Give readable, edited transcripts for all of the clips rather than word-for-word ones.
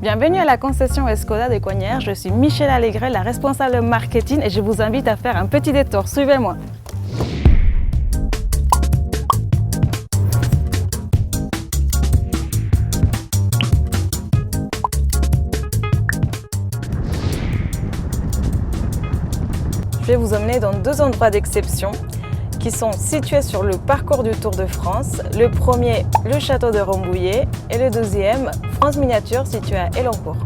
Bienvenue à la concession Escoda de Cognères. Je suis Michèle Allégret, la responsable marketing et je vous invite à faire un petit détour. Suivez-moi. Je vais vous emmener dans deux endroits d'exception qui sont situés sur le parcours du Tour de France. Le premier, le château de Rambouillet, et le deuxième, France Miniature, situé à Elancourt.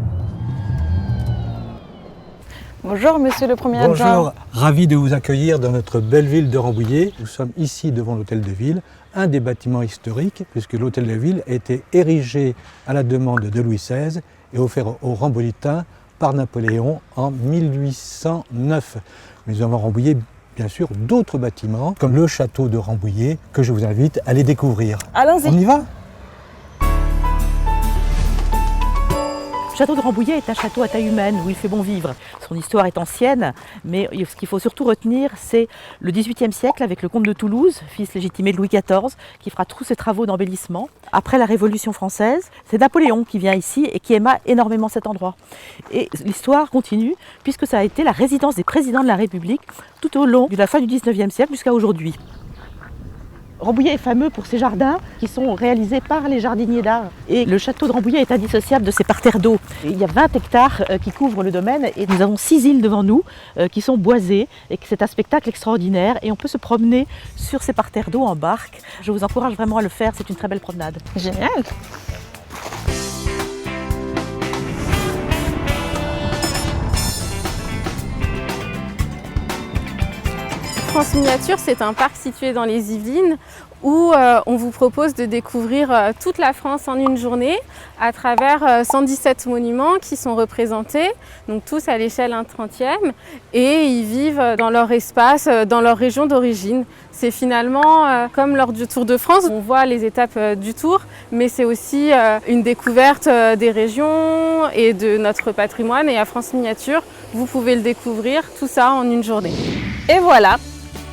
Bonjour Monsieur le Premier Adjoint. Bonjour, ravi de vous accueillir dans notre belle ville de Rambouillet. Nous sommes ici devant l'hôtel de ville, un des bâtiments historiques, puisque l'hôtel de ville a été érigé à la demande de Louis XVI et offert aux Rambouilletains par Napoléon en 1809. Nous avons à Rambouillet bien sûr d'autres bâtiments, comme le château de Rambouillet, que je vous invite à les découvrir. Allons-y. On y va ? Le château de Rambouillet est un château à taille humaine où il fait bon vivre. Son histoire est ancienne, mais ce qu'il faut surtout retenir, c'est le XVIIIe siècle avec le comte de Toulouse, fils légitimé de Louis XIV, qui fera tous ses travaux d'embellissement. Après la Révolution française, c'est Napoléon qui vient ici et qui aima énormément cet endroit. Et l'histoire continue puisque ça a été la résidence des présidents de la République tout au long de la fin du XIXe siècle jusqu'à aujourd'hui. Rambouillet est fameux pour ses jardins qui sont réalisés par les jardiniers d'art. Et le château de Rambouillet est indissociable de ses parterres d'eau. Il y a 20 hectares qui couvrent le domaine et nous avons 6 îles devant nous qui sont boisées et c'est un spectacle extraordinaire et on peut se promener sur ces parterres d'eau en barque. Je vous encourage vraiment à le faire, c'est une très belle promenade. Génial. France Miniature, c'est un parc situé dans les Yvelines où on vous propose de découvrir toute la France en une journée à travers 117 monuments qui sont représentés, donc tous à l'échelle 1/30e, et ils vivent dans leur espace, dans leur région d'origine. C'est finalement comme lors du Tour de France, on voit les étapes du Tour, mais c'est aussi une découverte des régions et de notre patrimoine. Et à France Miniature, vous pouvez le découvrir, tout ça en une journée. Et voilà,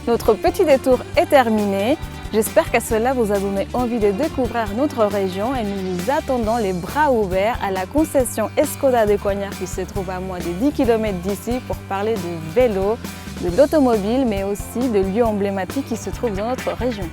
notre petit détour est terminé. J'espère que cela vous a donné envie de découvrir notre région et nous vous attendons les bras ouverts à la concession Escoda de Cognères qui se trouve à moins de 10 km d'ici pour parler de vélo, de l'automobile mais aussi de lieux emblématiques qui se trouvent dans notre région.